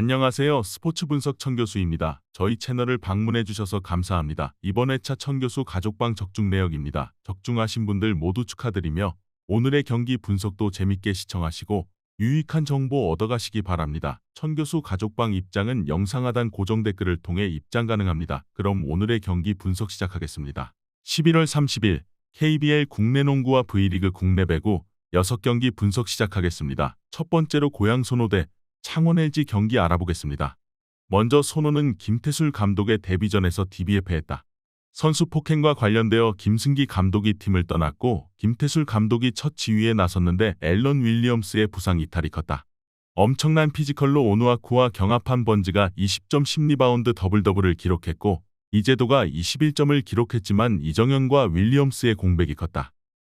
안녕하세요. 스포츠 분석 천교수입니다. 저희 채널을 방문해 주셔서 감사합니다. 이번 회차 천교수 가족방 적중 내역입니다. 적중하신 분들 모두 축하드리며 오늘의 경기 분석도 재밌게 시청하시고 유익한 정보 얻어가시기 바랍니다. 천교수 가족방 입장은 영상 하단 고정 댓글을 통해 입장 가능합니다. 그럼 오늘의 경기 분석 시작하겠습니다. 11월 30일 KBL 국내 농구와 V리그 국내 배구 6경기 분석 시작하겠습니다. 첫 번째로 고양 손호대 창원 LG 경기 알아보겠습니다. 먼저 손호는 김태술 감독의 데뷔전에서 DB에 패했다. 선수 폭행과 관련되어 김승기 감독이 팀을 떠났고 김태술 감독이 첫 지휘에 나섰는데 앨런 윌리엄스의 부상 이탈이 컸다. 엄청난 피지컬로 오누아쿠와 경합한 번즈가 20점 10리바운드 더블더블을 기록했고 이재도가 21점을 기록했지만 이정현과 윌리엄스의 공백이 컸다.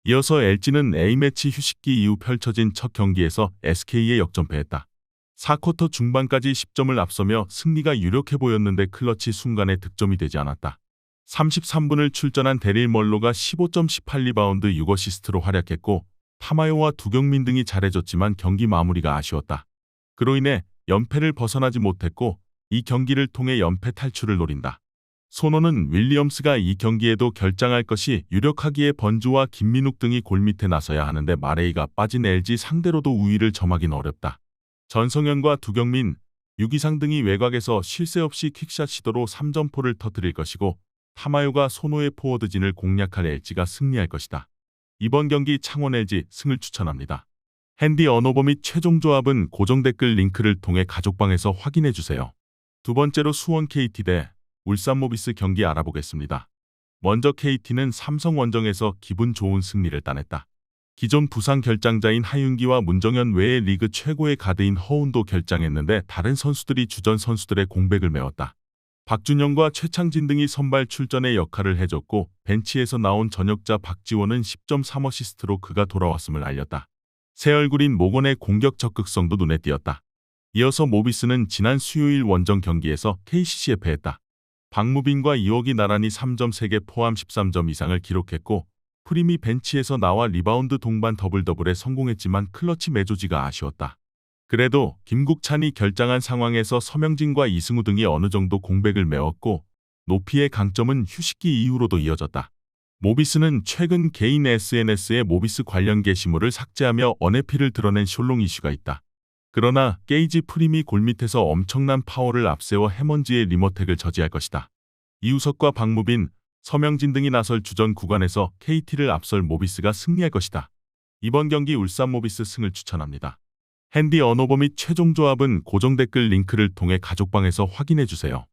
이어서 LG는 A매치 휴식기 이후 펼쳐진 첫 경기에서 SK에 역전패했다. 4쿼터 중반까지 10점을 앞서며 승리가 유력해 보였는데 클러치 순간에 득점이 되지 않았다. 33분을 출전한 데릴 멀로가 15점 18리바운드 6어시스트로 활약했고 타마요와 두경민 등이 잘해줬지만 경기 마무리가 아쉬웠다. 그로 인해 연패를 벗어나지 못했고 이 경기를 통해 연패 탈출을 노린다. 손호는 윌리엄스가 이 경기에도 결장할 것이 유력하기에 번주와 김민욱 등이 골밑에 나서야 하는데 마레이가 빠진 LG 상대로도 우위를 점하긴 어렵다. 전성현과 두경민, 유기상 등이 외곽에서 쉴 새 없이 퀵샷 시도로 3점포를 터뜨릴 것이고 타마요가 손호의 포워드진을 공략할 LG가 승리할 것이다. 이번 경기 창원 LG 승을 추천합니다. 핸디 언어버 및 최종 조합은 고정 댓글 링크를 통해 가족방에서 확인해주세요. 두 번째로 수원 KT 대 울산 모비스 경기 알아보겠습니다. 먼저 KT는 삼성 원정에서 기분 좋은 승리를 따냈다. 기존 부상 결장자인 하윤기와 문정현 외에 리그 최고의 가드인 허운도 결장했는데 다른 선수들이 주전 선수들의 공백을 메웠다. 박준영과 최창진 등이 선발 출전의 역할을 해줬고 벤치에서 나온 전역자 박지원은 10점 3어시스트로 그가 돌아왔음을 알렸다. 새 얼굴인 모건의 공격 적극성도 눈에 띄었다. 이어서 모비스는 지난 수요일 원정 경기에서 KCC에 패했다. 박무빈과 이옥이 나란히 3점 3개 포함 13점 이상을 기록했고 프림이 벤치에서 나와 리바운드 동반 더블더블에 성공했지만 클러치 매조지가 아쉬웠다. 그래도 김국찬이 결장한 상황에서 서명진과 이승우 등이 어느 정도 공백을 메웠고 높이의 강점은 휴식기 이후로도 이어졌다. 모비스는 최근 개인 SNS에 모비스 관련 게시물을 삭제하며 언해피를 드러낸 숄롱 이슈가 있다. 그러나 게이지 프림이 골밑에서 엄청난 파워를 앞세워 해먼지의 리머텍을 저지할 것이다. 이우석과 박무빈, 서명진 등이 나설 주전 구간에서 KT를 앞설 모비스가 승리할 것이다. 이번 경기 울산 모비스 승을 추천합니다. 핸디 언어버 및 최종 조합은 고정 댓글 링크를 통해 가족방에서 확인해주세요.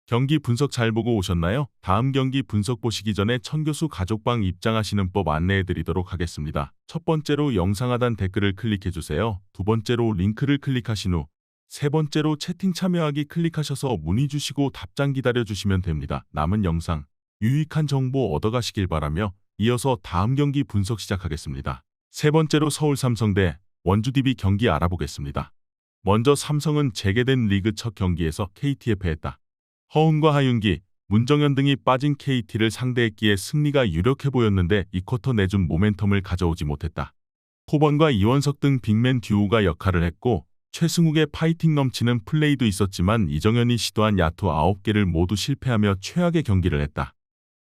경기 분석 잘 보고 오셨나요? 다음 경기 분석 보시기 전에 천교수 가족방 입장하시는 법 안내해드리도록 하겠습니다. 첫 번째로 영상 하단 댓글을 클릭해주세요. 두 번째로 링크를 클릭하신 후 세 번째로 채팅 참여하기 클릭하셔서 문의 주시고 답장 기다려주시면 됩니다. 남은 영상 유익한 정보 얻어가시길 바라며 이어서 다음 경기 분석 시작하겠습니다. 세 번째로 서울 삼성 대 원주 DB 경기 알아보겠습니다. 먼저 삼성은 재개된 리그 첫 경기에서 KT에 패했다. 허운과 하윤기, 문정현 등이 빠진 KT를 상대했기에 승리가 유력해 보였는데 2쿼터 내준 모멘텀을 가져오지 못했다. 포번과 이원석 등 빅맨 듀오가 역할을 했고 최승욱의 파이팅 넘치는 플레이도 있었지만 이정현이 시도한 야투 9개를 모두 실패하며 최악의 경기를 했다.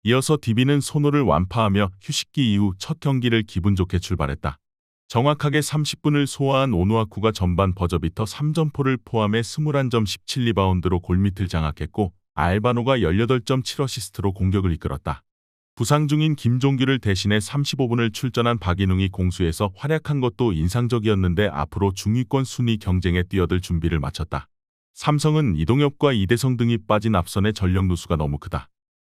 이어서 DB는 손호를 완파하며 휴식기 이후 첫 경기를 기분 좋게 출발했다. 정확하게 30분을 소화한 오누아쿠가 전반 버저비터 3점포를 포함해 21점 17리바운드로 골밑을 장악했고 알바노가 18점 7어시스트로 공격을 이끌었다. 부상 중인 김종규를 대신해 35분을 출전한 박인웅이 공수에서 활약한 것도 인상적이었는데 앞으로 중위권 순위 경쟁에 뛰어들 준비를 마쳤다. 삼성은 이동엽과 이대성 등이 빠진 앞선의 전력 누수가 너무 크다.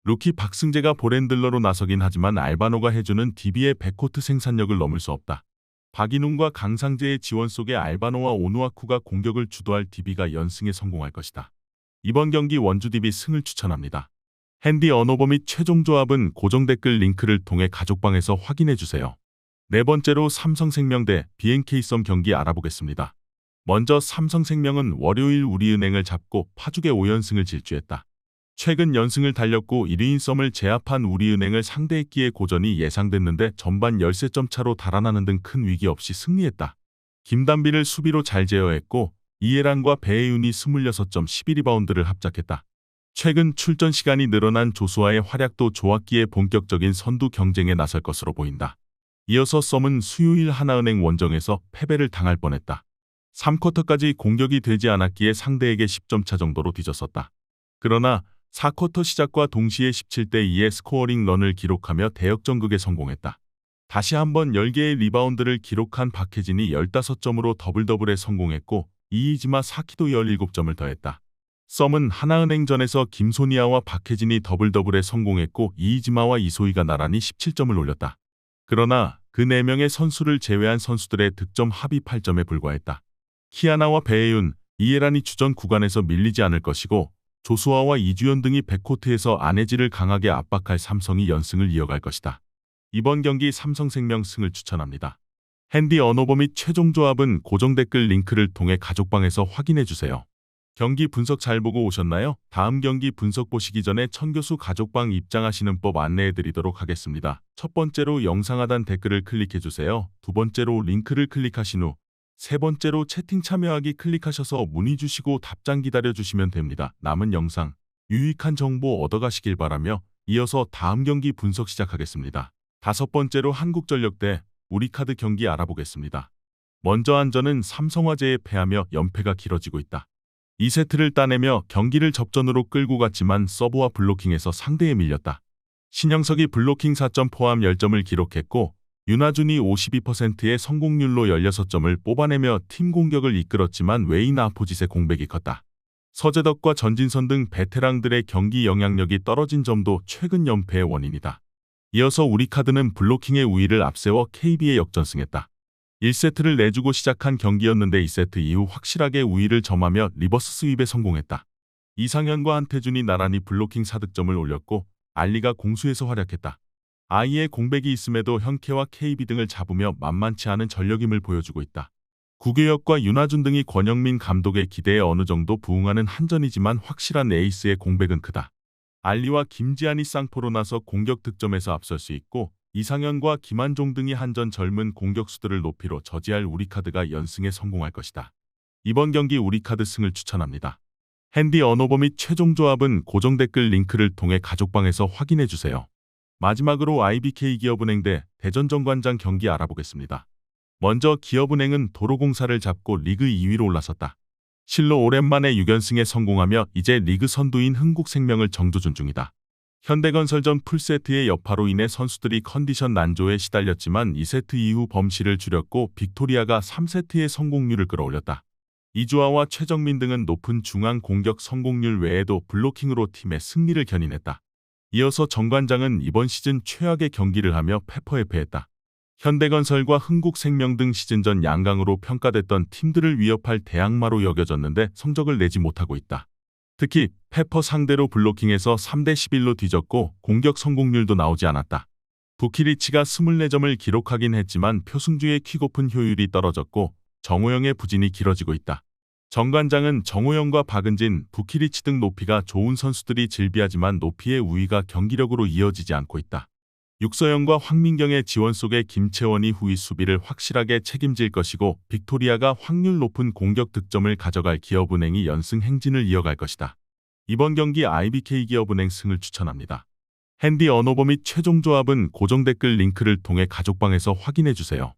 루키 박승재가 볼핸들러로 나서긴 하지만 알바노가 해주는 DB의 백코트 생산력을 넘을 수 없다. 박인웅과 강상재의 지원 속에 알바노와 오누아쿠가 공격을 주도할 DB가 연승에 성공할 것이다. 이번 경기 원주 DB 승을 추천합니다. 핸디 언어버 및 최종 조합은 고정 댓글 링크를 통해 가족방에서 확인해주세요. 네 번째로 삼성생명 대 BNK썸 경기 알아보겠습니다. 먼저 삼성생명은 월요일 우리은행을 잡고 파죽의 5연승을 질주했다. 최근 연승을 달렸고 1위인 썸을 제압한 우리은행을 상대했기에 고전이 예상됐는데 전반 13점 차로 달아나는 등 큰 위기 없이 승리했다. 김단비를 수비로 잘 제어했고 이해란과 배혜윤이 26점 12리바운드를 합작했다. 최근 출전 시간이 늘어난 조수아의 활약도 좋았기에 본격적인 선두 경쟁에 나설 것으로 보인다. 이어서 썸은 수요일 하나은행 원정에서 패배를 당할 뻔했다. 3쿼터까지 공격이 되지 않았기에 상대에게 10점 차 정도로 뒤졌었다. 그러나 4쿼터 시작과 동시에 17대 2의 스코어링 런을 기록하며 대역전극에 성공했다. 다시 한번 10개의 리바운드를 기록한 박혜진이 15점으로 더블더블에 성공했고 이이지마 사키도 17점을 더했다. 썸은 하나은행전에서 김소니아와 박혜진이 더블더블에 성공했고 이이지마와 이소희가 나란히 17점을 올렸다. 그러나 그 4명의 선수를 제외한 선수들의 득점 합이 8점에 불과했다. 키아나와 배혜윤, 이해란이 주전 구간에서 밀리지 않을 것이고 조수아와 이주연 등이 백코트에서 안혜지를 강하게 압박할 삼성이 연승을 이어갈 것이다. 이번 경기 삼성생명 승을 추천합니다. 핸디 언오버 및 최종 조합은 고정 댓글 링크를 통해 가족방에서 확인해주세요. 경기 분석 잘 보고 오셨나요? 다음 경기 분석 보시기 전에 천교수 가족방 입장하시는 법 안내해드리도록 하겠습니다. 첫 번째로 영상 하단 댓글을 클릭해주세요. 두 번째로 링크를 클릭하신 후 세 번째로 채팅 참여하기 클릭하셔서 문의 주시고 답장 기다려주시면 됩니다. 남은 영상 유익한 정보 얻어가시길 바라며 이어서 다음 경기 분석 시작하겠습니다. 다섯 번째로 한국전력 대 우리카드 경기 알아보겠습니다. 먼저 안전은 삼성화재에 패하며 연패가 길어지고 있다. 2세트를 따내며 경기를 접전으로 끌고 갔지만 서브와 블로킹에서 상대에 밀렸다. 신영석이 블로킹 4점 포함 10점을 기록했고 윤하준이 52%의 성공률로 16점을 뽑아내며 팀 공격을 이끌었지만 웨인 아포짓의 공백이 컸다. 서재덕과 전진선 등 베테랑들의 경기 영향력이 떨어진 점도 최근 연패의 원인이다. 이어서 우리카드는 블로킹의 우위를 앞세워 KB에 역전승했다. 1세트를 내주고 시작한 경기였는데 2세트 이후 확실하게 우위를 점하며 리버스 스윕에 성공했다. 이상현과 한태준이 나란히 블로킹 4득점을 올렸고 알리가 공수에서 활약했다. 아이의 공백이 있음에도 현케와 KB 등을 잡으며 만만치 않은 전력임을 보여주고 있다. 구교혁과 윤하준 등이 권영민 감독의 기대에 어느 정도 부응하는 한전이지만 확실한 에이스의 공백은 크다. 알리와 김지한이 쌍포로 나서 공격 득점에서 앞설 수 있고 이상현과 김한종 등이 한전 젊은 공격수들을 높이로 저지할 우리카드가 연승에 성공할 것이다. 이번 경기 우리카드 승을 추천합니다. 핸디 언오버 및 최종 조합은 고정 댓글 링크를 통해 가족방에서 확인해주세요. 마지막으로 IBK 기업은행 대 대전정관장 경기 알아보겠습니다. 먼저 기업은행은 도로공사를 잡고 리그 2위로 올라섰다. 실로 오랜만에 6연승에 성공하며 이제 리그 선두인 흥국생명을 정조준 중이다. 현대건설전 풀세트의 여파로 인해 선수들이 컨디션 난조에 시달렸지만 2세트 이후 범실을 줄였고 빅토리아가 3세트의 성공률을 끌어올렸다. 이주아와 최정민 등은 높은 중앙 공격 성공률 외에도 블로킹으로 팀의 승리를 견인했다. 이어서 정관장은 이번 시즌 최악의 경기를 하며 페퍼에 패했다. 현대건설과 흥국생명 등 시즌 전 양강으로 평가됐던 팀들을 위협할 대항마로 여겨졌는데 성적을 내지 못하고 있다. 특히 페퍼 상대로 블로킹에서 3대 11로 뒤졌고 공격 성공률도 나오지 않았다. 부키리치가 24점을 기록하긴 했지만 표승주의 킥오픈 효율이 떨어졌고 정호영의 부진이 길어지고 있다. 정관장은 정호영과 박은진, 부키리치 등 높이가 좋은 선수들이 질비하지만 높이의 우위가 경기력으로 이어지지 않고 있다. 육서영과 황민경의 지원 속에 김채원이 후위 수비를 확실하게 책임질 것이고 빅토리아가 확률 높은 공격 득점을 가져갈 기업은행이 연승 행진을 이어갈 것이다. 이번 경기 IBK 기업은행 승을 추천합니다. 핸디 언오버 및 최종 조합은 고정 댓글 링크를 통해 가족방에서 확인해주세요.